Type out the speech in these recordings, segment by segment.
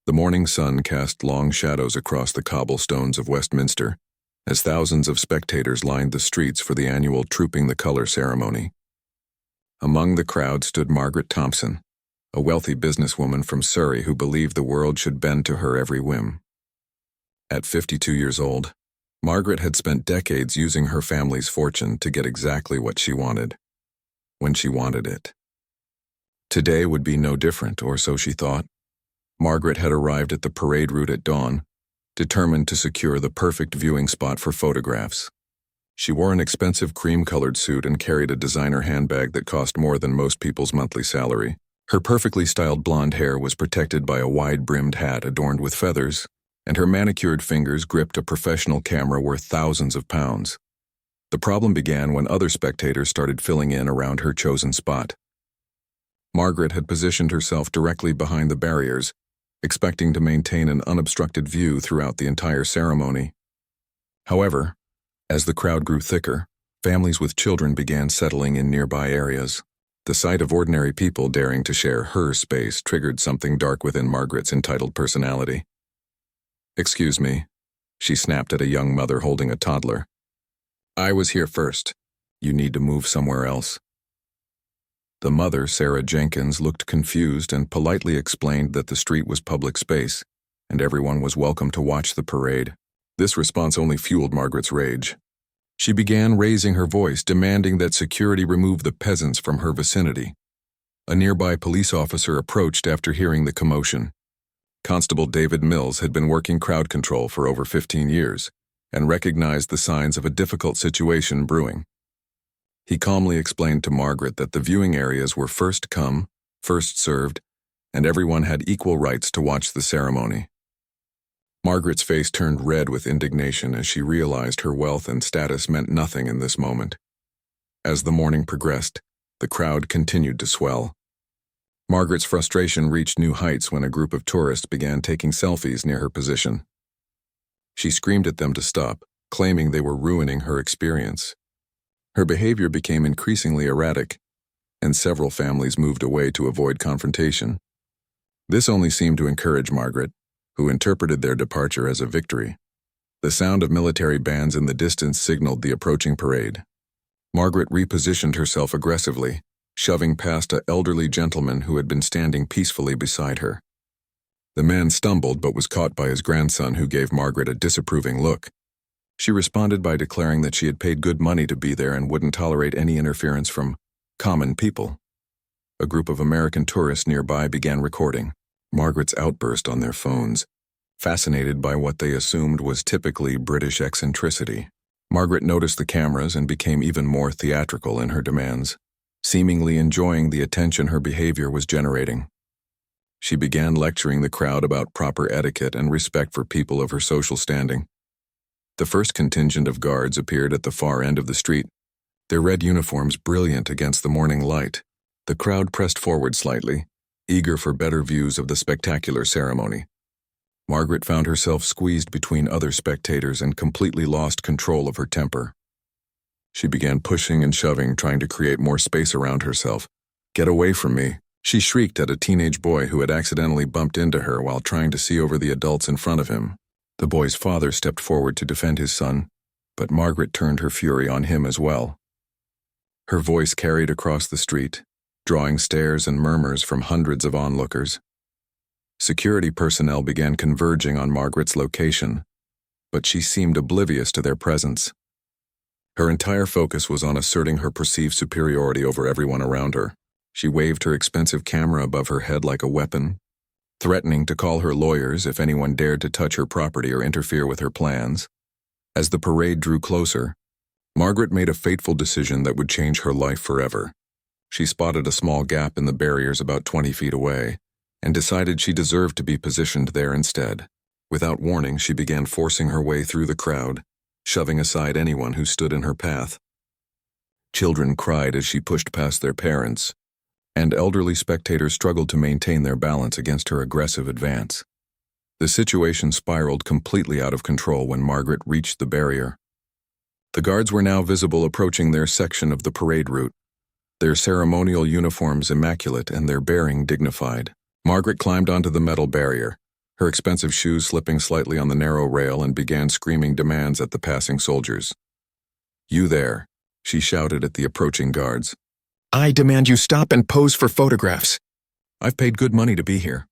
The morning sun cast long shadows across the cobblestones of Westminster, as thousands of spectators lined the streets for the annual Trooping the Color ceremony. Among the crowd stood Margaret Thompson, a wealthy businesswoman from Surrey who believed the world should bend to her every whim. At 52 years old, Margaret had spent decades using her family's fortune to get exactly what she wanted, when she wanted it. Today would be no different, or so she thought. Margaret had arrived at the parade route at dawn, determined to secure the perfect viewing spot for photographs. She wore an expensive cream-colored suit and carried a designer handbag that cost more than most people's monthly salary. Her perfectly styled blonde hair was protected by a wide-brimmed hat adorned with feathers, and her manicured fingers gripped a professional camera worth thousands of pounds. The problem began when other spectators started filling in around her chosen spot. Margaret had positioned herself directly behind the barriers, expecting to maintain an unobstructed view throughout the entire ceremony. However, as the crowd grew thicker, families with children began settling in nearby areas. The sight of ordinary people daring to share her space triggered something dark within Margaret's entitled personality. "Excuse me," she snapped at a young mother holding a toddler. "I was here first. You need to move somewhere else." The mother, Sarah Jenkins, looked confused and politely explained that the street was public space, and everyone was welcome to watch the parade. This response only fueled Margaret's rage. She began raising her voice, demanding that security remove the peasants from her vicinity. A nearby police officer approached after hearing the commotion. Constable David Mills had been working crowd control for over 15 years and recognized the signs of a difficult situation brewing. He calmly explained to Margaret that the viewing areas were first come, first served, and everyone had equal rights to watch the ceremony. Margaret's face turned red with indignation as she realized her wealth and status meant nothing in this moment. As the morning progressed, the crowd continued to swell. Margaret's frustration reached new heights when a group of tourists began taking selfies near her position. She screamed at them to stop, claiming they were ruining her experience. Her behavior became increasingly erratic, and several families moved away to avoid confrontation. This only seemed to encourage Margaret, who interpreted their departure as a victory. The sound of military bands in the distance signaled the approaching parade. Margaret repositioned herself aggressively, shoving past an elderly gentleman who had been standing peacefully beside her. The man stumbled but was caught by his grandson, who gave Margaret a disapproving look. She responded by declaring that she had paid good money to be there and wouldn't tolerate any interference from common people. A group of American tourists nearby began recording Margaret's outburst on their phones, fascinated by what they assumed was typically British eccentricity. Margaret noticed the cameras and became even more theatrical in her demands, seemingly enjoying the attention her behavior was generating. She began lecturing the crowd about proper etiquette and respect for people of her social standing. The first contingent of guards appeared at the far end of the street, their red uniforms brilliant against the morning light. The crowd pressed forward slightly, eager for better views of the spectacular ceremony. Margaret found herself squeezed between other spectators and completely lost control of her temper. She began pushing and shoving, trying to create more space around herself. "Get away from me," she shrieked at a teenage boy who had accidentally bumped into her while trying to see over the adults in front of him. The boy's father stepped forward to defend his son, but Margaret turned her fury on him as well. Her voice carried across the street, drawing stares and murmurs from hundreds of onlookers. Security personnel began converging on Margaret's location, but she seemed oblivious to their presence. Her entire focus was on asserting her perceived superiority over everyone around her. She waved her expensive camera above her head like a weapon, threatening to call her lawyers if anyone dared to touch her property or interfere with her plans. As the parade drew closer, Margaret made a fateful decision that would change her life forever. She spotted a small gap in the barriers about 20 feet away, and decided she deserved to be positioned there instead. Without warning, she began forcing her way through the crowd, shoving aside anyone who stood in her path. Children cried as she pushed past their parents, and elderly spectators struggled to maintain their balance against her aggressive advance. The situation spiraled completely out of control when Margaret reached the barrier. The guards were now visible approaching their section of the parade route, their ceremonial uniforms immaculate and their bearing dignified. Margaret climbed onto the metal barrier, her expensive shoes slipping slightly on the narrow rail, and began screaming demands at the passing soldiers. "You there," she shouted at the approaching guards. "I demand you stop and pose for photographs." "I've paid good money to be here."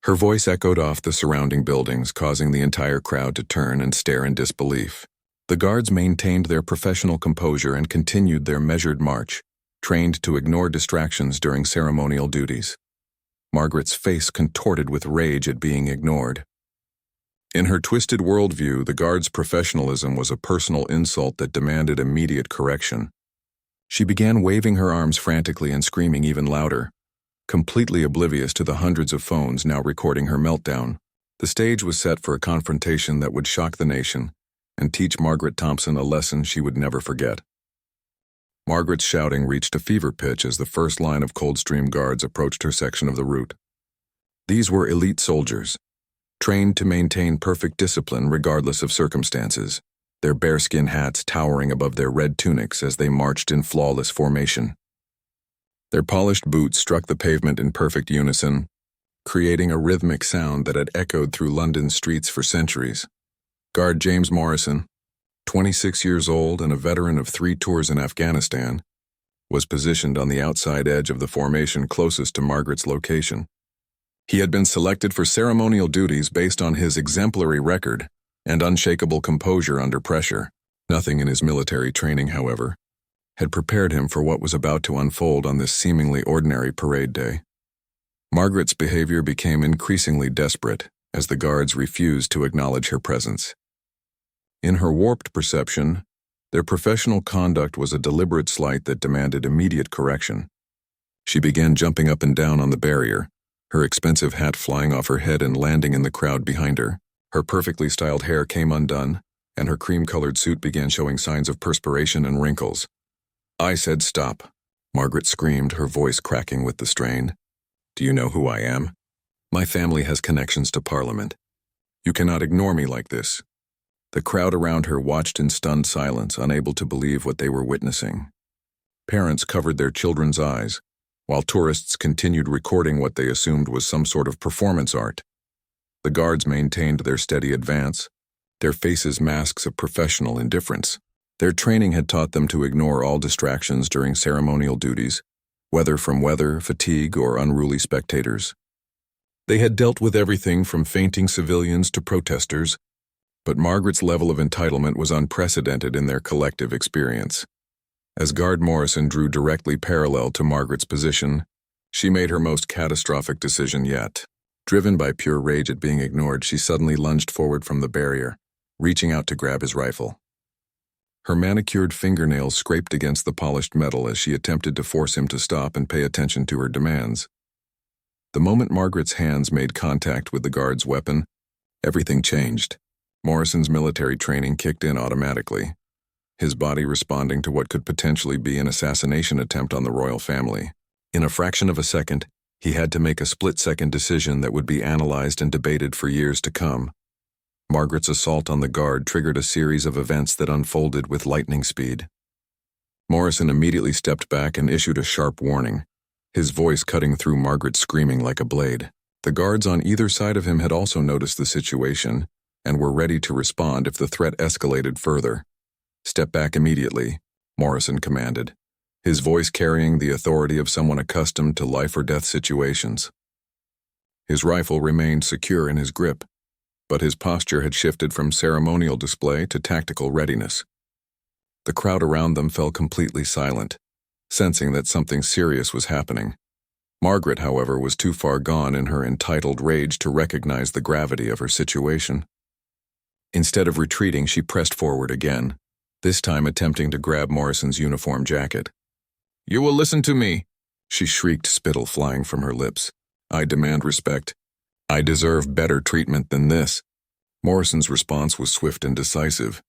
Her voice echoed off the surrounding buildings, causing the entire crowd to turn and stare in disbelief. The guards maintained their professional composure and continued their measured march, trained to ignore distractions during ceremonial duties. Margaret's face contorted with rage at being ignored. In her twisted worldview, the guards' professionalism was a personal insult that demanded immediate correction. She began waving her arms frantically and screaming even louder, completely oblivious to the hundreds of phones now recording her meltdown. The stage was set for a confrontation that would shock the nation and teach Margaret Thompson a lesson she would never forget. Margaret's shouting reached a fever pitch as the first line of Coldstream guards approached her section of the route. These were elite soldiers, trained to maintain perfect discipline regardless of circumstances, their bearskin hats towering above their red tunics as they marched in flawless formation. Their polished boots struck the pavement in perfect unison, creating a rhythmic sound that had echoed through London's streets for centuries. Guard James Morrison, 26 years old and a veteran of 3 tours in Afghanistan, was positioned on the outside edge of the formation closest to Margaret's location. He had been selected for ceremonial duties based on his exemplary record and unshakable composure under pressure. Nothing in his military training, however, had prepared him for what was about to unfold on this seemingly ordinary parade day. Margaret's behavior became increasingly desperate as the guards refused to acknowledge her presence. In her warped perception, their professional conduct was a deliberate slight that demanded immediate correction. She began jumping up and down on the barrier, her expensive hat flying off her head and landing in the crowd behind her. Her perfectly styled hair came undone, and her cream-colored suit began showing signs of perspiration and wrinkles. "I said stop," Margaret screamed, her voice cracking with the strain. "Do you know who I am? My family has connections to Parliament. You cannot ignore me like this." The crowd around her watched in stunned silence, unable to believe what they were witnessing. Parents covered their children's eyes, while tourists continued recording what they assumed was some sort of performance art. The guards maintained their steady advance, their faces masks of professional indifference. Their training had taught them to ignore all distractions during ceremonial duties, whether from weather, fatigue, or unruly spectators. They had dealt with everything from fainting civilians to protesters, but Margaret's level of entitlement was unprecedented in their collective experience. As Guard Morrison drew directly parallel to Margaret's position, she made her most catastrophic decision yet. Driven by pure rage at being ignored, she suddenly lunged forward from the barrier, reaching out to grab his rifle. Her manicured fingernails scraped against the polished metal as she attempted to force him to stop and pay attention to her demands. The moment Margaret's hands made contact with the guard's weapon, everything changed. Morrison's military training kicked in automatically, his body responding to what could potentially be an assassination attempt on the royal family. In a fraction of a second, he had to make a split-second decision that would be analyzed and debated for years to come. Margaret's assault on the guard triggered a series of events that unfolded with lightning speed. Morrison immediately stepped back and issued a sharp warning, his voice cutting through Margaret's screaming like a blade. The guards on either side of him had also noticed the situation and were ready to respond if the threat escalated further. "Step back immediately," Morrison commanded, his voice carrying the authority of someone accustomed to life-or-death situations. His rifle remained secure in his grip, but his posture had shifted from ceremonial display to tactical readiness. The crowd around them fell completely silent, sensing that something serious was happening. Margaret, however, was too far gone in her entitled rage to recognize the gravity of her situation. Instead of retreating, she pressed forward again, this time attempting to grab Morrison's uniform jacket. "You will listen to me," she shrieked, spittle flying from her lips. "I demand respect. I deserve better treatment than this." Morrison's response was swift and decisive.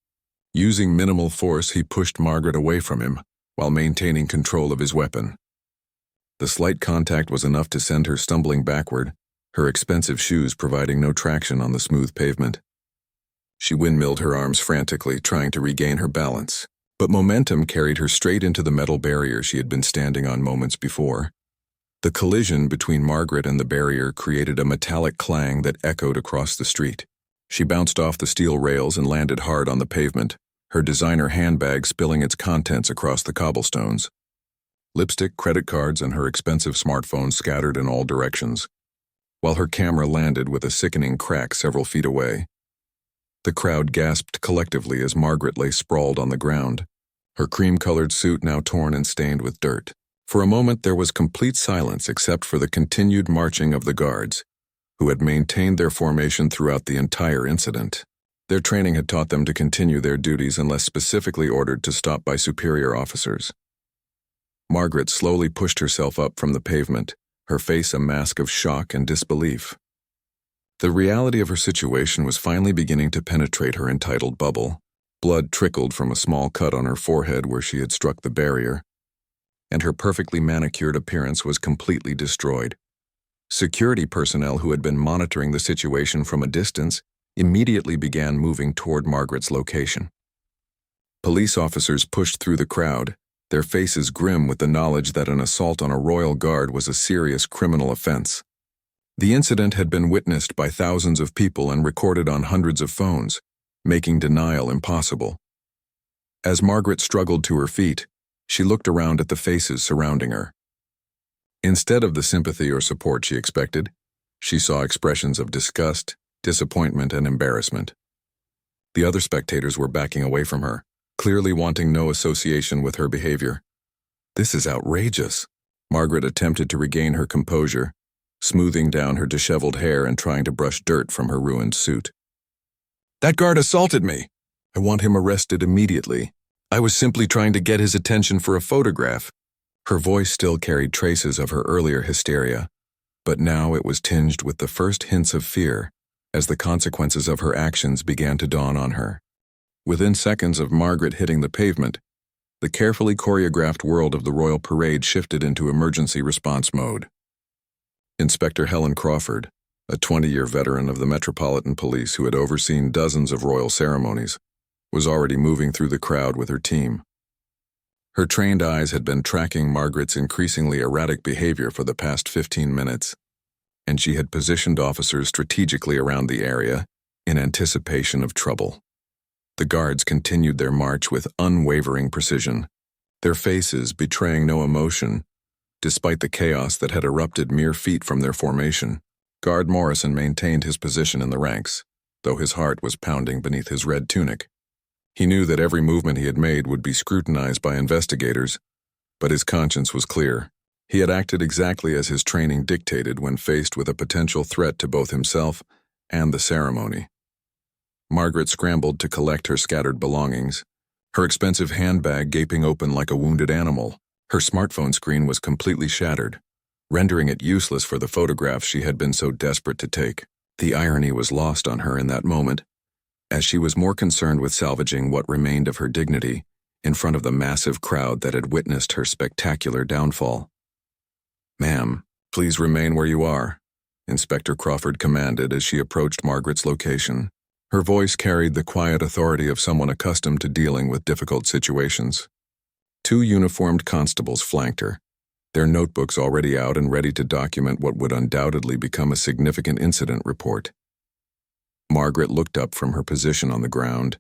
Using minimal force, he pushed Margaret away from him, while maintaining control of his weapon. The slight contact was enough to send her stumbling backward, her expensive shoes providing no traction on the smooth pavement. She windmilled her arms frantically, trying to regain her balance, but momentum carried her straight into the metal barrier she had been standing on moments before. The collision between Margaret and the barrier created a metallic clang that echoed across the street. She bounced off the steel rails and landed hard on the pavement, her designer handbag spilling its contents across the cobblestones. Lipstick, credit cards, and her expensive smartphone scattered in all directions, while her camera landed with a sickening crack several feet away. The crowd gasped collectively as Margaret lay sprawled on the ground, her cream-colored suit now torn and stained with dirt. For a moment there was complete silence except for the continued marching of the guards, who had maintained their formation throughout the entire incident. Their training had taught them to continue their duties unless specifically ordered to stop by superior officers. Margaret slowly pushed herself up from the pavement, her face a mask of shock and disbelief. The reality of her situation was finally beginning to penetrate her entitled bubble. Blood trickled from a small cut on her forehead where she had struck the barrier, and her perfectly manicured appearance was completely destroyed. Security personnel who had been monitoring the situation from a distance immediately began moving toward Margaret's location. Police officers pushed through the crowd, their faces grim with the knowledge that an assault on a royal guard was a serious criminal offense. The incident had been witnessed by thousands of people and recorded on hundreds of phones, making denial impossible. As Margaret struggled to her feet, she looked around at the faces surrounding her. Instead of the sympathy or support she expected, she saw expressions of disgust, disappointment, and embarrassment. The other spectators were backing away from her, clearly wanting no association with her behavior. "This is outrageous." Margaret attempted to regain her composure, smoothing down her disheveled hair and trying to brush dirt from her ruined suit. "That guard assaulted me. I want him arrested immediately. I was simply trying to get his attention for a photograph." Her voice still carried traces of her earlier hysteria, but now it was tinged with the first hints of fear as the consequences of her actions began to dawn on her. Within seconds of Margaret hitting the pavement, the carefully choreographed world of the royal parade shifted into emergency response mode. Inspector Helen Crawford, a 20-year veteran of the Metropolitan Police who had overseen dozens of royal ceremonies, was already moving through the crowd with her team. Her trained eyes had been tracking Margaret's increasingly erratic behavior for the past 15 minutes, and she had positioned officers strategically around the area in anticipation of trouble. The guards continued their march with unwavering precision, their faces betraying no emotion, despite the chaos that had erupted mere feet from their formation. Guard Morrison maintained his position in the ranks, though his heart was pounding beneath his red tunic. He knew that every movement he had made would be scrutinized by investigators, but his conscience was clear. He had acted exactly as his training dictated when faced with a potential threat to both himself and the ceremony. Margaret scrambled to collect her scattered belongings, her expensive handbag gaping open like a wounded animal. Her smartphone screen was completely shattered, rendering it useless for the photographs she had been so desperate to take. The irony was lost on her in that moment, as she was more concerned with salvaging what remained of her dignity in front of the massive crowd that had witnessed her spectacular downfall. "Ma'am, please remain where you are," Inspector Crawford commanded as she approached Margaret's location. Her voice carried the quiet authority of someone accustomed to dealing with difficult situations. Two uniformed constables flanked her, their notebooks already out and ready to document what would undoubtedly become a significant incident report. Margaret looked up from her position on the ground,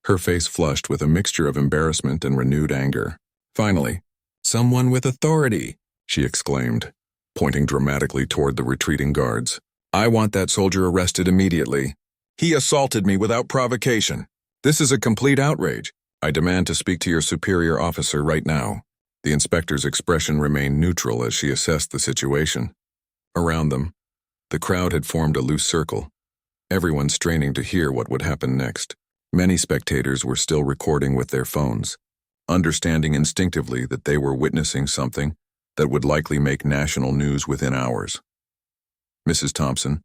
her face flushed with a mixture of embarrassment and renewed anger. "Finally, someone with authority," she exclaimed, pointing dramatically toward the retreating guards. "I want that soldier arrested immediately. He assaulted me without provocation. This is a complete outrage. I demand to speak to your superior officer right now." The inspector's expression remained neutral as she assessed the situation. Around them, the crowd had formed a loose circle, everyone straining to hear what would happen next. Many spectators were still recording with their phones, understanding instinctively that they were witnessing something that would likely make national news within hours. "Mrs. Thompson,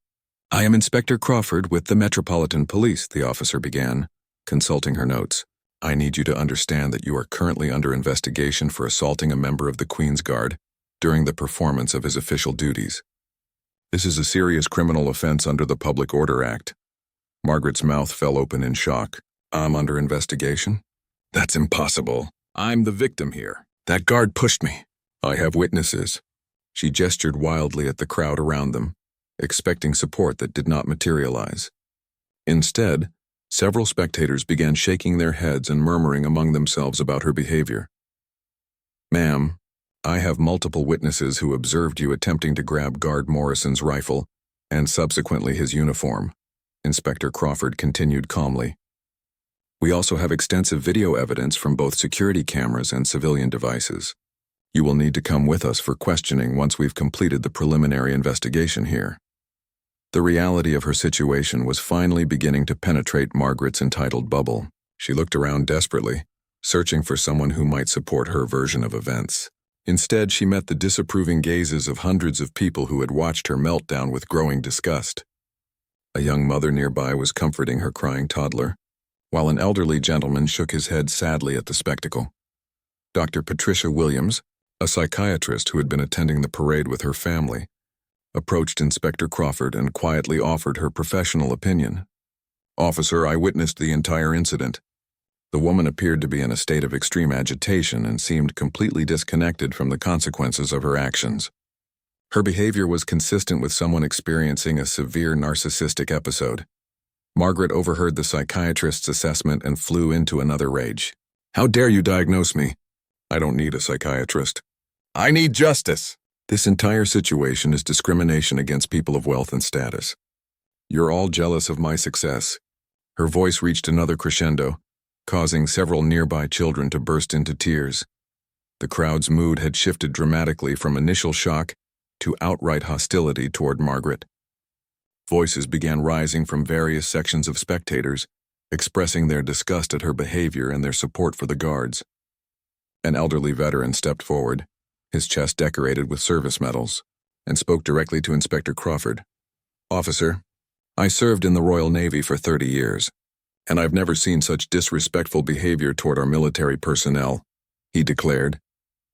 I am Inspector Crawford with the Metropolitan Police," the officer began, consulting her notes. "I need you to understand that you are currently under investigation for assaulting a member of the Queen's Guard during the performance of his official duties. This is a serious criminal offense under the Public Order Act." Margaret's mouth fell open in shock. "I'm under investigation? That's impossible. I'm the victim here. That guard pushed me. I have witnesses." She gestured wildly at the crowd around them, expecting support that did not materialize. Instead, several spectators began shaking their heads and murmuring among themselves about her behavior. "Ma'am, I have multiple witnesses who observed you attempting to grab Guard Morrison's rifle and subsequently his uniform," Inspector Crawford continued calmly. "We also have extensive video evidence from both security cameras and civilian devices. You will need to come with us for questioning once we've completed the preliminary investigation here." The reality of her situation was finally beginning to penetrate Margaret's entitled bubble. She looked around desperately, searching for someone who might support her version of events. Instead, she met the disapproving gazes of hundreds of people who had watched her meltdown with growing disgust. A young mother nearby was comforting her crying toddler, while an elderly gentleman shook his head sadly at the spectacle. Dr. Patricia Williams, a psychiatrist who had been attending the parade with her family, approached Inspector Crawford and quietly offered her professional opinion. "Officer, I witnessed the entire incident." The woman appeared to be in a state of extreme agitation and seemed completely disconnected from the consequences of her actions. Her behavior was consistent with someone experiencing a severe narcissistic episode. Margaret overheard the psychiatrist's assessment and flew into another rage. "How dare you diagnose me? I don't need a psychiatrist. I need justice. This entire situation is discrimination against people of wealth and status. You're all jealous of my success." Her voice reached another crescendo, causing several nearby children to burst into tears. The crowd's mood had shifted dramatically from initial shock to outright hostility toward Margaret. Voices began rising from various sections of spectators, expressing their disgust at her behavior and their support for the guards. An elderly veteran stepped forward, his chest decorated with service medals, and spoke directly to Inspector Crawford. "Officer, I served in the Royal Navy for 30 years, and I've never seen such disrespectful behavior toward our military personnel," he declared,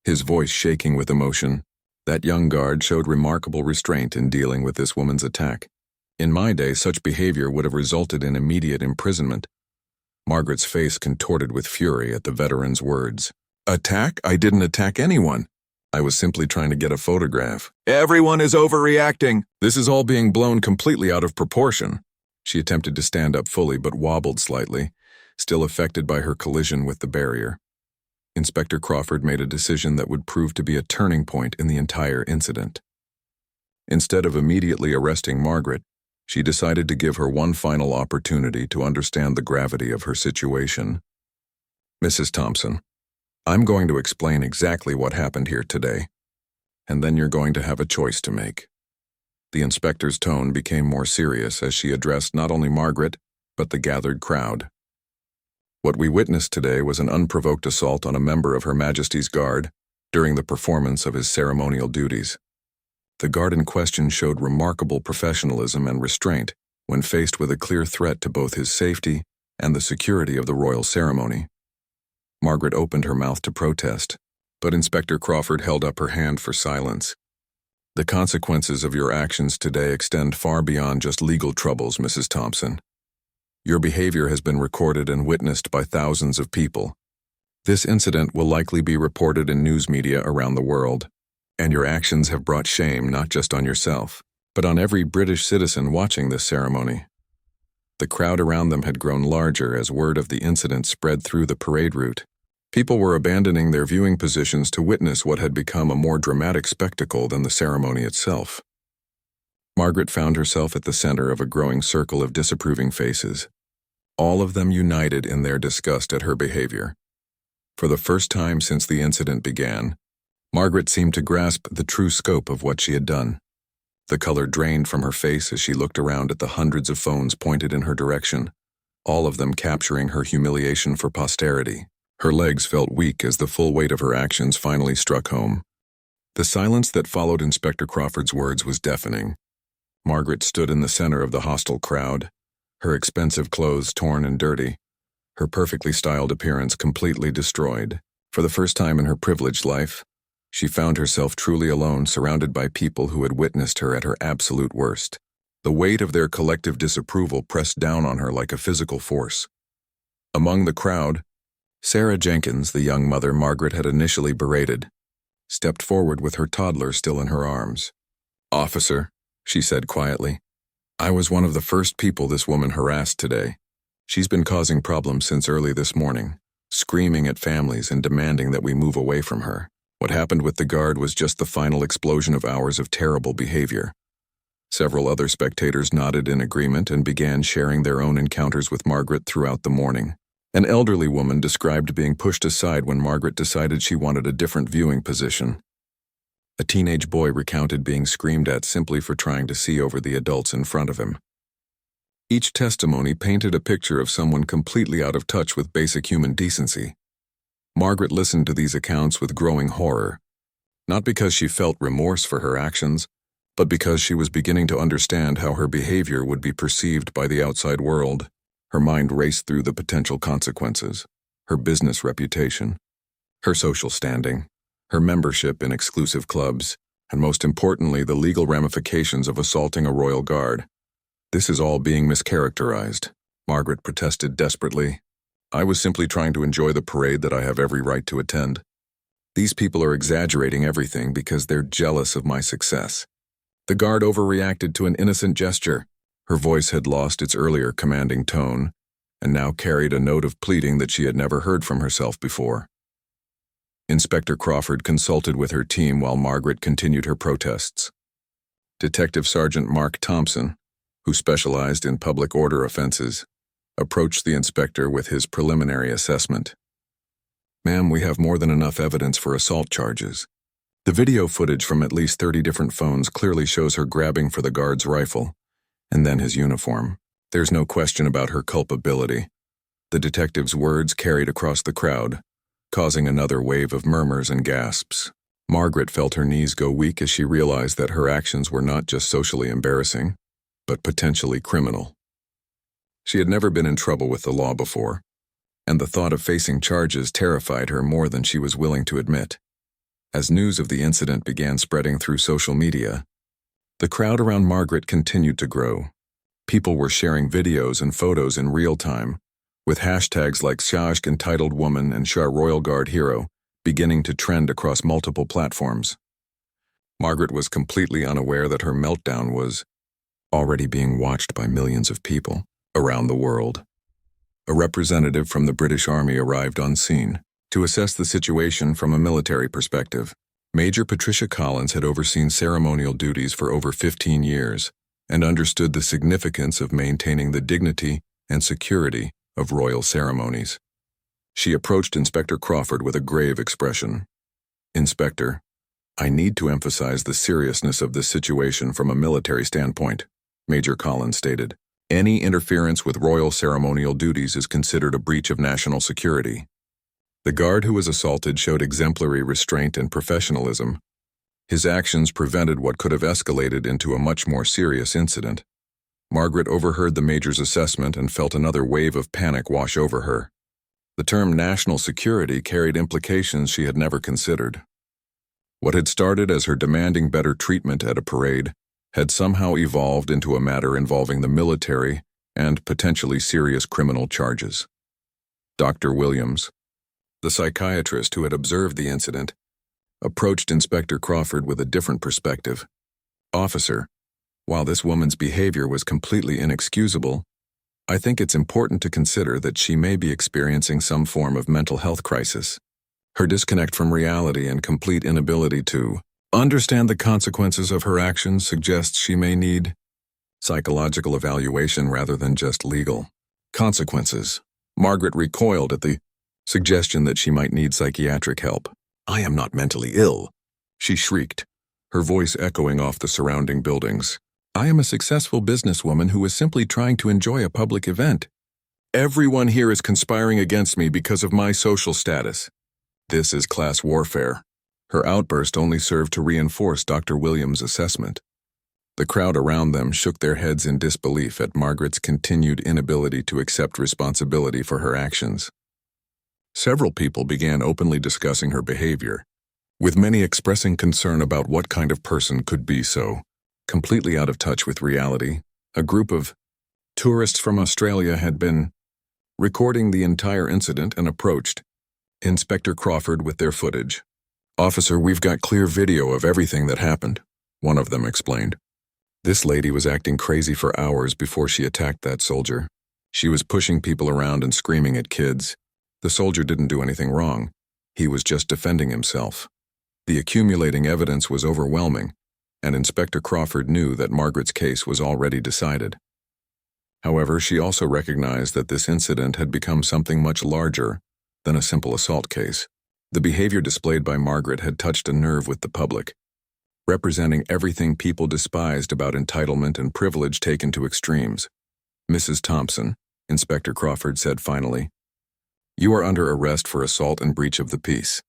his voice shaking with emotion. That young guard showed remarkable restraint in dealing with this woman's attack. "In my day, such behavior would have resulted in immediate imprisonment." Margaret's face contorted with fury at the veteran's words. "Attack? I didn't attack anyone. I was simply trying to get a photograph." "Everyone is overreacting. This is all being blown completely out of proportion." She attempted to stand up fully but wobbled slightly, still affected by her collision with the barrier. Inspector Crawford made a decision that would prove to be a turning point in the entire incident. Instead of immediately arresting Margaret, she decided to give her one final opportunity to understand the gravity of her situation. "Mrs. Thompson, I'm going to explain exactly what happened here today, and then you're going to have a choice to make." The inspector's tone became more serious as she addressed not only Margaret, but the gathered crowd. "What we witnessed today was an unprovoked assault on a member of Her Majesty's Guard during the performance of his ceremonial duties. The guard in question showed remarkable professionalism and restraint when faced with a clear threat to both his safety and the security of the royal ceremony." Margaret opened her mouth to protest, but Inspector Crawford held up her hand for silence. "The consequences of your actions today extend far beyond just legal troubles, Mrs. Thompson. Your behavior has been recorded and witnessed by thousands of people. This incident will likely be reported in news media around the world, and your actions have brought shame not just on yourself, but on every British citizen watching this ceremony." The crowd around them had grown larger as word of the incident spread through the parade route. People were abandoning their viewing positions to witness what had become a more dramatic spectacle than the ceremony itself. Margaret found herself at the center of a growing circle of disapproving faces, all of them united in their disgust at her behavior. For the first time since the incident began, Margaret seemed to grasp the true scope of what she had done. The color drained from her face as she looked around at the hundreds of phones pointed in her direction, all of them capturing her humiliation for posterity. Her legs felt weak as the full weight of her actions finally struck home. The silence that followed Inspector Crawford's words was deafening. Margaret stood in the center of the hostile crowd, her expensive clothes torn and dirty, her perfectly styled appearance completely destroyed. For the first time in her privileged life, she found herself truly alone, surrounded by people who had witnessed her at her absolute worst. The weight of their collective disapproval pressed down on her like a physical force. Among the crowd, Sarah Jenkins, the young mother Margaret had initially berated, stepped forward with her toddler still in her arms. "Officer," she said quietly, "I was one of the first people this woman harassed today. She's been causing problems since early this morning, screaming at families and demanding that we move away from her. What happened with the guard was just the final explosion of hours of terrible behavior." Several other spectators nodded in agreement and began sharing their own encounters with Margaret throughout the morning. An elderly woman described being pushed aside when Margaret decided she wanted a different viewing position. A teenage boy recounted being screamed at simply for trying to see over the adults in front of him. Each testimony painted a picture of someone completely out of touch with basic human decency. Margaret listened to these accounts with growing horror, not because she felt remorse for her actions, but because she was beginning to understand how her behavior would be perceived by the outside world. Her mind raced through the potential consequences: her business reputation, her social standing, her membership in exclusive clubs, and most importantly, the legal ramifications of assaulting a royal guard. "This is all being mischaracterized," Margaret protested desperately. "I was simply trying to enjoy the parade that I have every right to attend. These people are exaggerating everything because they're jealous of my success." The guard overreacted to an innocent gesture. Her voice had lost its earlier commanding tone, and now carried a note of pleading that she had never heard from herself before. Inspector Crawford consulted with her team while Margaret continued her protests. Detective Sergeant Mark Thompson, who specialized in public order offenses, approached the inspector with his preliminary assessment. "Ma'am, we have more than enough evidence for assault charges. The video footage from at least 30 different phones clearly shows her grabbing for the guard's rifle, and then his uniform. There's no question about her culpability." The detective's words carried across the crowd, causing another wave of murmurs and gasps. Margaret felt her knees go weak as she realized that her actions were not just socially embarrassing, but potentially criminal. She had never been in trouble with the law before, and the thought of facing charges terrified her more than she was willing to admit. As news of the incident began spreading through social media, the crowd around Margaret continued to grow. People were sharing videos and photos in real time, with hashtags like Shashk Entitled Woman and Shah Royal Guard Hero beginning to trend across multiple platforms. Margaret was completely unaware that her meltdown was already being watched by millions of people around the world. A representative from the British Army arrived on scene to assess the situation from a military perspective. Major Patricia Collins had overseen ceremonial duties for over 15 years and understood the significance of maintaining the dignity and security of royal ceremonies. She approached Inspector Crawford with a grave expression. "Inspector, I need to emphasize the seriousness of this situation from a military standpoint," Major Collins stated. "Any interference with royal ceremonial duties is considered a breach of national security." The guard who was assaulted showed exemplary restraint and professionalism. His actions prevented what could have escalated into a much more serious incident. Margaret overheard the major's assessment and felt another wave of panic wash over her. The term national security carried implications she had never considered. What had started as her demanding better treatment at a parade had somehow evolved into a matter involving the military and potentially serious criminal charges. Dr. Williams, the psychiatrist who had observed the incident, approached Inspector Crawford with a different perspective. "Officer, while this woman's behavior was completely inexcusable, I think it's important to consider that she may be experiencing some form of mental health crisis. Her disconnect from reality and complete inability to understand the consequences of her actions suggests she may need psychological evaluation rather than just legal consequences." Margaret recoiled at the suggestion that she might need psychiatric help. "I am not mentally ill," she shrieked, her voice echoing off the surrounding buildings. "I am a successful businesswoman who is simply trying to enjoy a public event. Everyone here is conspiring against me because of my social status. This is class warfare." Her outburst only served to reinforce Dr. Williams' assessment. The crowd around them shook their heads in disbelief at Margaret's continued inability to accept responsibility for her actions. Several people began openly discussing her behavior, with many expressing concern about what kind of person could be so completely out of touch with reality. A group of tourists from Australia had been recording the entire incident and approached Inspector Crawford with their footage. "Officer, we've got clear video of everything that happened," one of them explained. This lady was acting crazy for hours before she attacked that soldier. She was pushing people around and screaming at kids. The soldier didn't do anything wrong. He was just defending himself. The accumulating evidence was overwhelming, and Inspector Crawford knew that Margaret's case was already decided. However, she also recognized that this incident had become something much larger than a simple assault case. The behavior displayed by Margaret had touched a nerve with the public, representing everything people despised about entitlement and privilege taken to extremes. "Mrs. Thompson," Inspector Crawford said finally, "you are under arrest for assault and breach of the peace.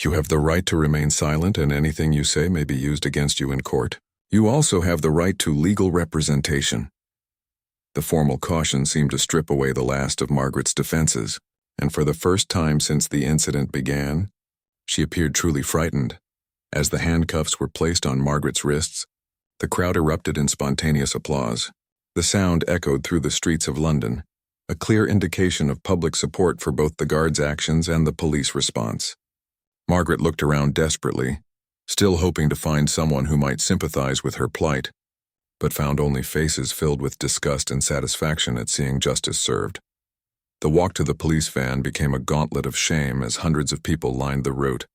You have the right to remain silent, and anything you say may be used against you in court. You also have the right to legal representation." The formal caution seemed to strip away the last of Margaret's defenses, and for the first time since the incident began, she appeared truly frightened. As the handcuffs were placed on Margaret's wrists, the crowd erupted in spontaneous applause. The sound echoed through the streets of London, a clear indication of public support for both the guards' actions and the police response. Margaret looked around desperately, still hoping to find someone who might sympathize with her plight, but found only faces filled with disgust and satisfaction at seeing justice served. The walk to the police van became a gauntlet of shame as hundreds of people lined the route,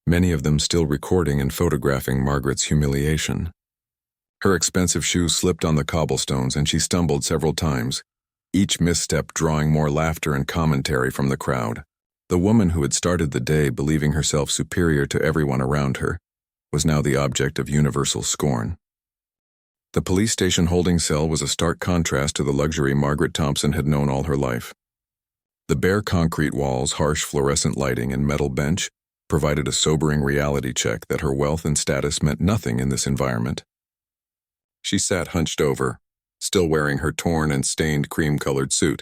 many of them still recording and photographing Margaret's humiliation. Her expensive shoes slipped on the cobblestones and she stumbled several times, each misstep drawing more laughter and commentary from the crowd. The woman who had started the day believing herself superior to everyone around her was now the object of universal scorn. The police station holding cell was a stark contrast to the luxury Margaret Thompson had known all her life. The bare concrete walls, harsh fluorescent lighting, and metal bench provided a sobering reality check that her wealth and status meant nothing in this environment. She sat hunched over, still wearing her torn and stained cream-colored suit,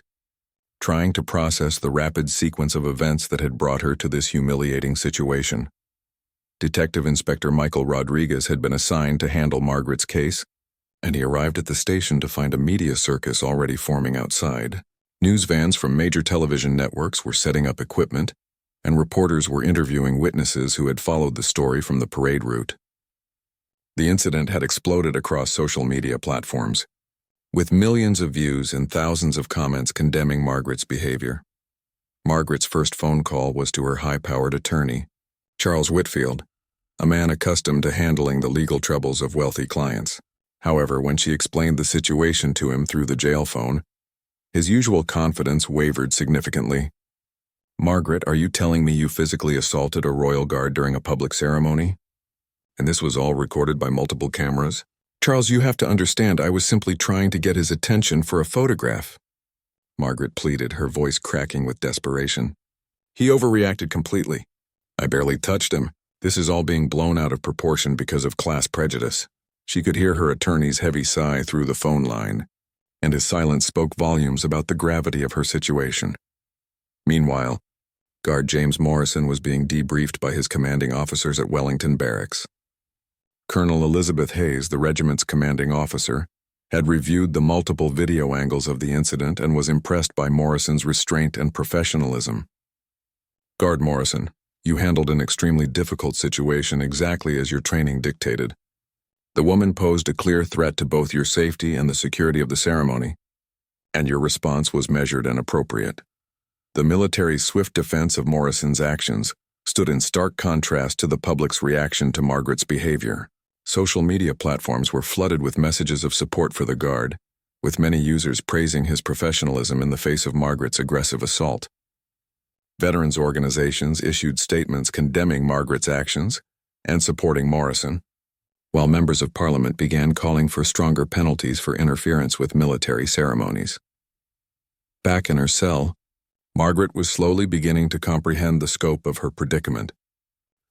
trying to process the rapid sequence of events that had brought her to this humiliating situation. Detective Inspector Michael Rodriguez had been assigned to handle Margaret's case, and he arrived at the station to find a media circus already forming outside. News vans from major television networks were setting up equipment, and reporters were interviewing witnesses who had followed the story from the parade route. The incident had exploded across social media platforms, with millions of views and thousands of comments condemning Margaret's behavior. Margaret's first phone call was to her high-powered attorney, Charles Whitfield, a man accustomed to handling the legal troubles of wealthy clients. However, when she explained the situation to him through the jail phone, his usual confidence wavered significantly. "Margaret, are you telling me you physically assaulted a royal guard during a public ceremony? And this was all recorded by multiple cameras?" "Charles, you have to understand, I was simply trying to get his attention for a photograph," Margaret pleaded, her voice cracking with desperation. "He overreacted completely. I barely touched him. This is all being blown out of proportion because of class prejudice." She could hear her attorney's heavy sigh through the phone line, and his silence spoke volumes about the gravity of her situation. Meanwhile, Guard James Morrison was being debriefed by his commanding officers at Wellington Barracks. Colonel Elizabeth Hayes, the regiment's commanding officer, had reviewed the multiple video angles of the incident and was impressed by Morrison's restraint and professionalism. "Guard Morrison, you handled an extremely difficult situation exactly as your training dictated. The woman posed a clear threat to both your safety and the security of the ceremony, and your response was measured and appropriate." The military's swift defense of Morrison's actions stood in stark contrast to the public's reaction to Margaret's behavior. Social media platforms were flooded with messages of support for the guard, with many users praising his professionalism in the face of Margaret's aggressive assault. Veterans organizations issued statements condemning Margaret's actions and supporting Morrison, while members of Parliament began calling for stronger penalties for interference with military ceremonies. Back in her cell, Margaret was slowly beginning to comprehend the scope of her predicament.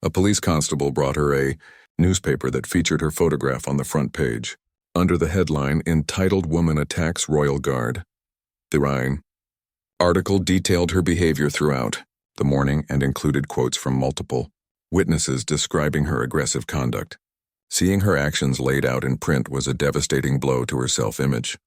A police constable brought her a newspaper that featured her photograph on the front page, under the headline entitled "Woman Attacks Royal Guard." The article detailed her behavior throughout the morning and included quotes from multiple witnesses describing her aggressive conduct. Seeing her actions laid out in print was a devastating blow to her self-image.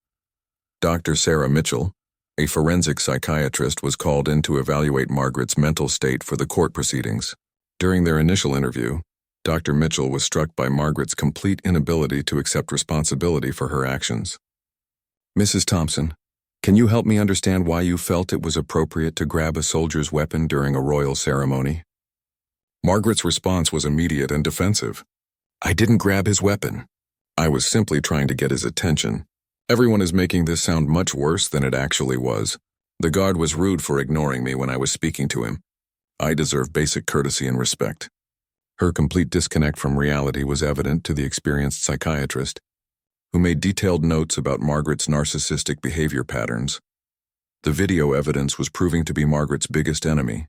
Dr. Sarah Mitchell, a forensic psychiatrist, was called in to evaluate Margaret's mental state for the court proceedings. During their initial interview, Dr. Mitchell was struck by Margaret's complete inability to accept responsibility for her actions. "Mrs. Thompson, can you help me understand why you felt it was appropriate to grab a soldier's weapon during a royal ceremony?" Margaret's response was immediate and defensive. "I didn't grab his weapon. I was simply trying to get his attention. Everyone is making this sound much worse than it actually was. The guard was rude for ignoring me when I was speaking to him. I deserve basic courtesy and respect." Her complete disconnect from reality was evident to the experienced psychiatrist, who made detailed notes about Margaret's narcissistic behavior patterns. The video evidence was proving to be Margaret's biggest enemy.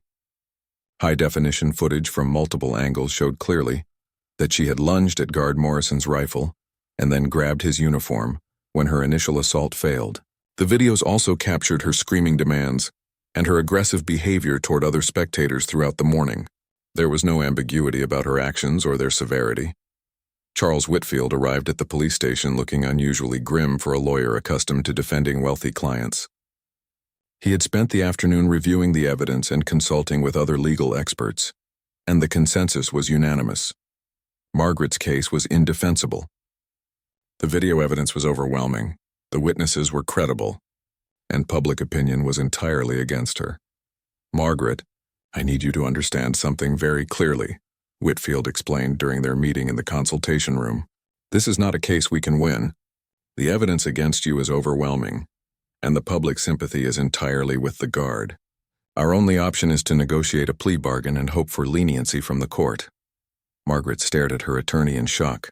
High-definition footage from multiple angles showed clearly that she had lunged at Guard Morrison's rifle and then grabbed his uniform when her initial assault failed. The videos also captured her screaming demands and her aggressive behavior toward other spectators throughout the morning. There was no ambiguity about her actions or their severity. Charles Whitfield arrived at the police station looking unusually grim for a lawyer accustomed to defending wealthy clients. He had spent the afternoon reviewing the evidence and consulting with other legal experts, and the consensus was unanimous. Margaret's case was indefensible. The video evidence was overwhelming, the witnesses were credible, and public opinion was entirely against her. "Margaret, I need you to understand something very clearly," Whitfield explained during their meeting in the consultation room. "This is not a case we can win. The evidence against you is overwhelming, and the public sympathy is entirely with the guard. Our only option is to negotiate a plea bargain and hope for leniency from the court." Margaret stared at her attorney in shock.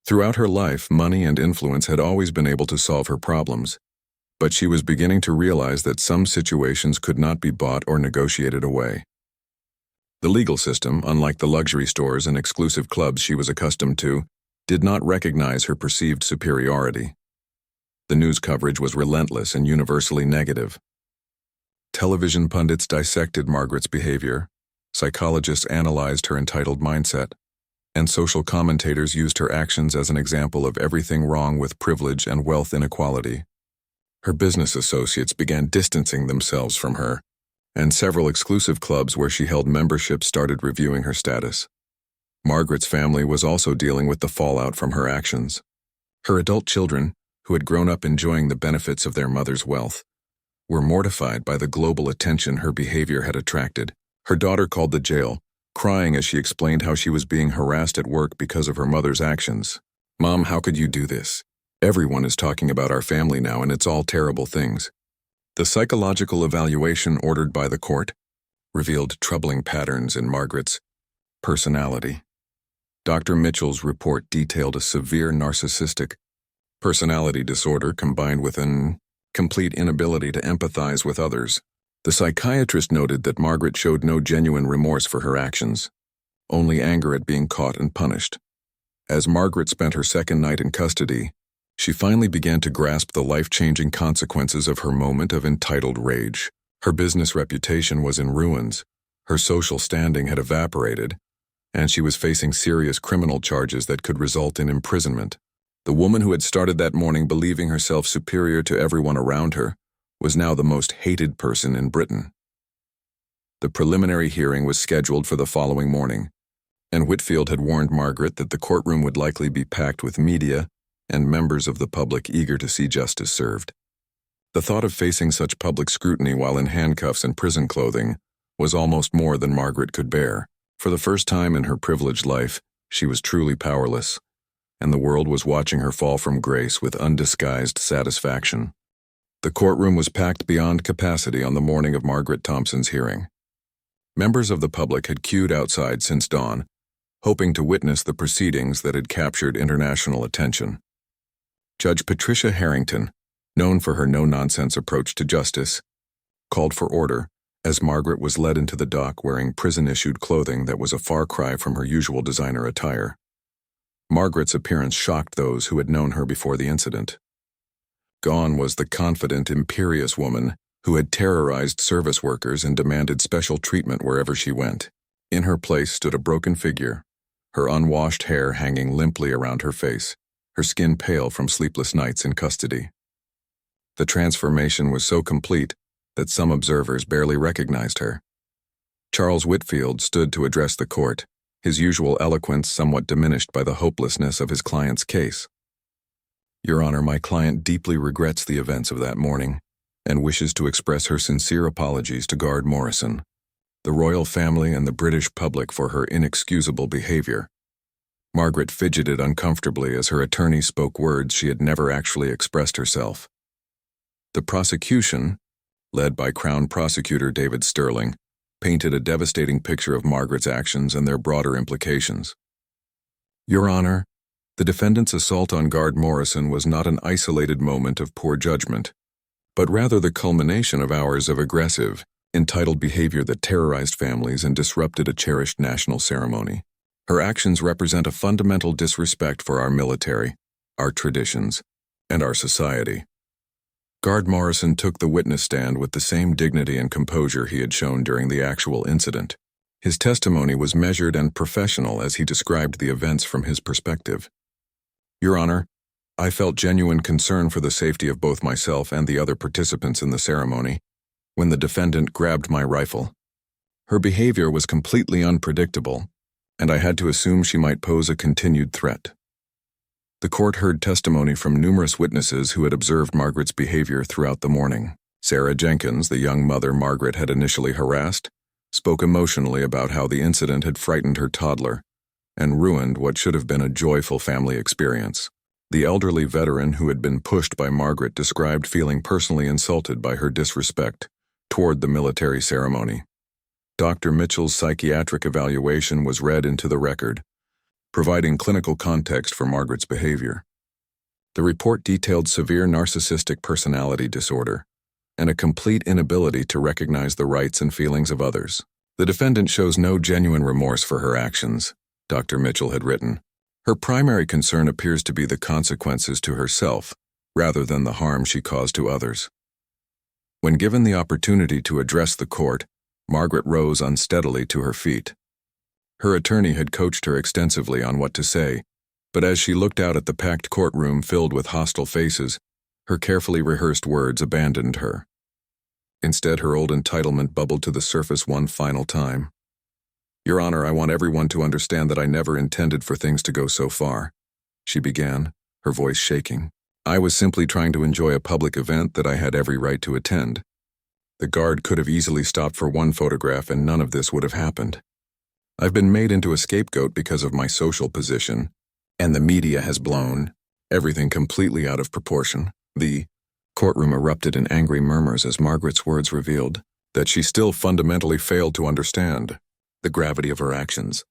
Throughout her life, money and influence had always been able to solve her problems, but she was beginning to realize that some situations could not be bought or negotiated away. The legal system, unlike the luxury stores and exclusive clubs she was accustomed to, did not recognize her perceived superiority. The news coverage was relentless and universally negative. Television pundits dissected Margaret's behavior, psychologists analyzed her entitled mindset, and social commentators used her actions as an example of everything wrong with privilege and wealth inequality. Her business associates began distancing themselves from her, and several exclusive clubs where she held membership started reviewing her status. Margaret's family was also dealing with the fallout from her actions. Her adult children, who had grown up enjoying the benefits of their mother's wealth, were mortified by the global attention her behavior had attracted. Her daughter called the jail, crying as she explained how she was being harassed at work because of her mother's actions. "Mom, how could you do this? Everyone is talking about our family now, and it's all terrible things." The psychological evaluation ordered by the court revealed troubling patterns in Margaret's personality. Dr. Mitchell's report detailed a severe narcissistic personality disorder combined with an complete inability to empathize with others. The psychiatrist noted that Margaret showed no genuine remorse for her actions, only anger at being caught and punished. As Margaret spent her second night in custody, she finally began to grasp the life-changing consequences of her moment of entitled rage. Her business reputation was in ruins, her social standing had evaporated, and she was facing serious criminal charges that could result in imprisonment. The woman who had started that morning believing herself superior to everyone around her was now the most hated person in Britain. The preliminary hearing was scheduled for the following morning, and Whitfield had warned Margaret that the courtroom would likely be packed with media and members of the public eager to see justice served. The thought of facing such public scrutiny while in handcuffs and prison clothing was almost more than Margaret could bear. For the first time in her privileged life, she was truly powerless, and the world was watching her fall from grace with undisguised satisfaction. The courtroom was packed beyond capacity on the morning of Margaret Thompson's hearing. Members of the public had queued outside since dawn, hoping to witness the proceedings that had captured international attention. Judge Patricia Harrington, known for her no-nonsense approach to justice, called for order as Margaret was led into the dock wearing prison-issued clothing that was a far cry from her usual designer attire. Margaret's appearance shocked those who had known her before the incident. Gone was the confident, imperious woman who had terrorized service workers and demanded special treatment wherever she went. In her place stood a broken figure, her unwashed hair hanging limply around her face, her skin pale from sleepless nights in custody. The transformation was so complete that some observers barely recognized her. Charles Whitfield stood to address the court, his usual eloquence somewhat diminished by the hopelessness of his client's case. Your Honor, my client deeply regrets the events of that morning and wishes to express her sincere apologies to Guard Morrison, the royal family, and the British public for her inexcusable behavior. Margaret fidgeted uncomfortably as her attorney spoke words she had never actually expressed herself. The prosecution, led by Crown Prosecutor David Sterling, painted a devastating picture of Margaret's actions and their broader implications. Your Honor, the defendant's assault on Guard Morrison was not an isolated moment of poor judgment, but rather the culmination of hours of aggressive, entitled behavior that terrorized families and disrupted a cherished national ceremony. Her actions represent a fundamental disrespect for our military, our traditions, and our society. Guard Morrison took the witness stand with the same dignity and composure he had shown during the actual incident. His testimony was measured and professional as he described the events from his perspective. Your Honor, I felt genuine concern for the safety of both myself and the other participants in the ceremony when the defendant grabbed my rifle. Her behavior was completely unpredictable, and I had to assume she might pose a continued threat. The court heard testimony from numerous witnesses who had observed Margaret's behavior throughout the morning. Sarah Jenkins, the young mother Margaret had initially harassed, spoke emotionally about how the incident had frightened her toddler and ruined what should have been a joyful family experience. The elderly veteran who had been pushed by Margaret described feeling personally insulted by her disrespect toward the military ceremony. Dr. Mitchell's psychiatric evaluation was read into the record, providing clinical context for Margaret's behavior. The report detailed severe narcissistic personality disorder and a complete inability to recognize the rights and feelings of others. The defendant shows no genuine remorse for her actions, Dr. Mitchell had written. Her primary concern appears to be the consequences to herself, rather than the harm she caused to others. When given the opportunity to address the court, Margaret rose unsteadily to her feet. Her attorney had coached her extensively on what to say, but as she looked out at the packed courtroom filled with hostile faces, her carefully rehearsed words abandoned her. Instead, her old entitlement bubbled to the surface one final time. Your Honor, I want everyone to understand that I never intended for things to go so far, she began, her voice shaking. I was simply trying to enjoy a public event that I had every right to attend. The guard could have easily stopped for one photograph and none of this would have happened. I've been made into a scapegoat because of my social position, and the media has blown everything completely out of proportion. The courtroom erupted in angry murmurs as Margaret's words revealed that she still fundamentally failed to understand the gravity of her actions.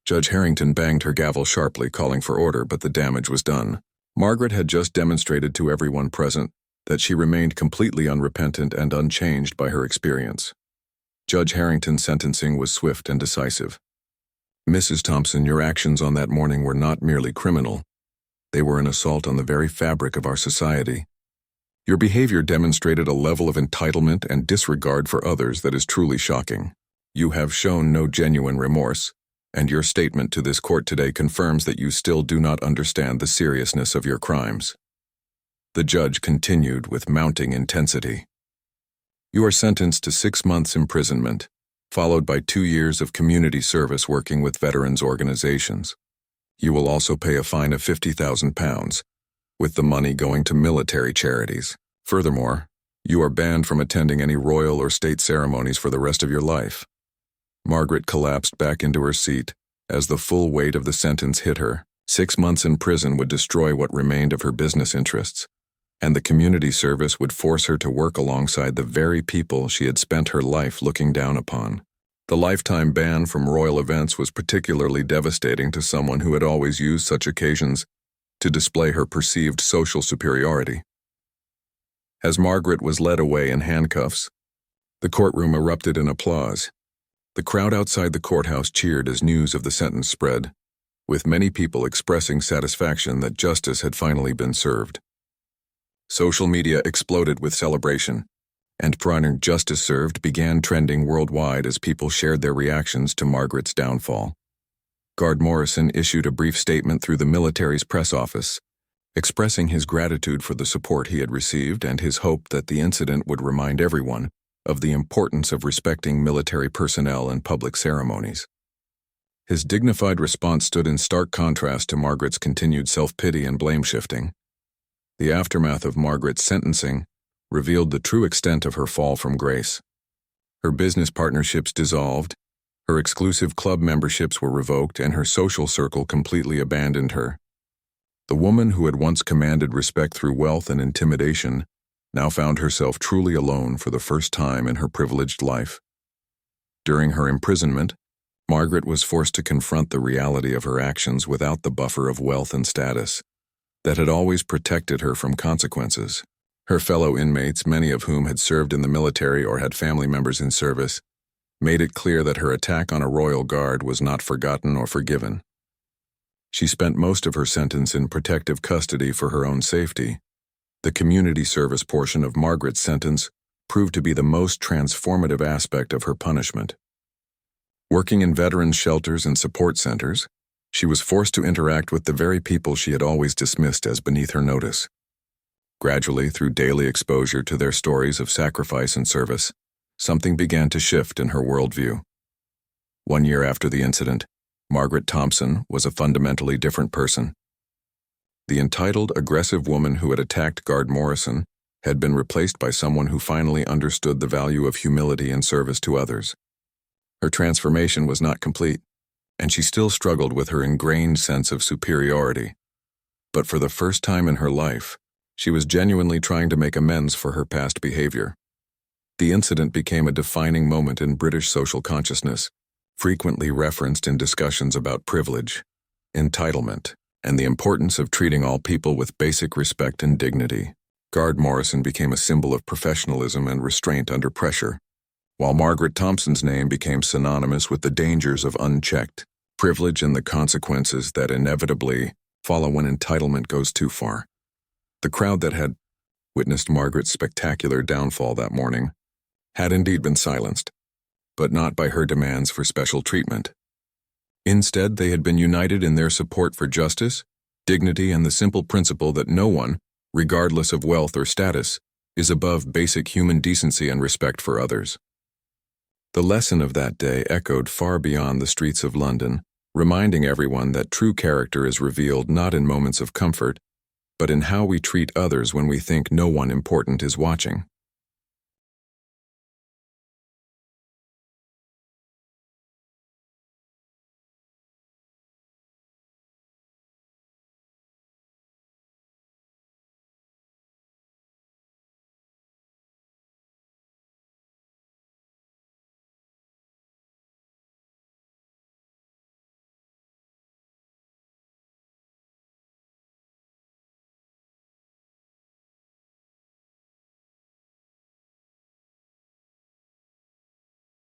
Judge Harrington banged her gavel sharply, calling for order, but the damage was done. Margaret had just demonstrated to everyone present that she remained completely unrepentant and unchanged by her experience. Judge Harrington's sentencing was swift and decisive. Mrs. Thompson, your actions on that morning were not merely criminal. They were an assault on the very fabric of our society. Your behavior demonstrated a level of entitlement and disregard for others that is truly shocking. You have shown no genuine remorse, and your statement to this court today confirms that you still do not understand the seriousness of your crimes. The judge continued with mounting intensity. You are sentenced to 6 months imprisonment, followed by 2 years of community service working with veterans organizations. You will also pay a fine of £50,000, with the money going to military charities. Furthermore, you are banned from attending any royal or state ceremonies for the rest of your life. Margaret collapsed back into her seat as the full weight of the sentence hit her. 6 months in prison would destroy what remained of her business interests, and the community service would force her to work alongside the very people she had spent her life looking down upon. The lifetime ban from royal events was particularly devastating to someone who had always used such occasions to display her perceived social superiority. As Margaret was led away in handcuffs, the courtroom erupted in applause. The crowd outside the courthouse cheered as news of the sentence spread, with many people expressing satisfaction that justice had finally been served. Social media exploded with celebration, and "Pronounced Justice Served" began trending worldwide as people shared their reactions to Margaret's downfall. Guard Morrison issued a brief statement through the military's press office, expressing his gratitude for the support he had received and his hope that the incident would remind everyone of the importance of respecting military personnel and public ceremonies. His dignified response stood in stark contrast to Margaret's continued self-pity and blame-shifting. The aftermath of Margaret's sentencing revealed the true extent of her fall from grace. Her business partnerships dissolved, her exclusive club memberships were revoked, and her social circle completely abandoned her. The woman who had once commanded respect through wealth and intimidation now found herself truly alone for the first time in her privileged life. During her imprisonment, Margaret was forced to confront the reality of her actions without the buffer of wealth and status that had always protected her from consequences. Her fellow inmates, many of whom had served in the military or had family members in service, made it clear that her attack on a royal guard was not forgotten or forgiven. She spent most of her sentence in protective custody for her own safety. The community service portion of Margaret's sentence proved to be the most transformative aspect of her punishment. Working in veterans' shelters and support centers, she was forced to interact with the very people she had always dismissed as beneath her notice. Gradually, through daily exposure to their stories of sacrifice and service, something began to shift in her worldview. 1 year after the incident, Margaret Thompson was a fundamentally different person. The entitled, aggressive woman who had attacked Guard Morrison had been replaced by someone who finally understood the value of humility and service to others. Her transformation was not complete, and she still struggled with her ingrained sense of superiority. But for the first time in her life, she was genuinely trying to make amends for her past behavior. The incident became a defining moment in British social consciousness, frequently referenced in discussions about privilege, entitlement, and the importance of treating all people with basic respect and dignity. Guard Morrison became a symbol of professionalism and restraint under pressure, while Margaret Thompson's name became synonymous with the dangers of unchecked privilege and the consequences that inevitably follow when entitlement goes too far. The crowd that had witnessed Margaret's spectacular downfall that morning had indeed been silenced, but not by her demands for special treatment. Instead, they had been united in their support for justice, dignity, and the simple principle that no one, regardless of wealth or status, is above basic human decency and respect for others. The lesson of that day echoed far beyond the streets of London, reminding everyone that true character is revealed not in moments of comfort, but in how we treat others when we think no one important is watching.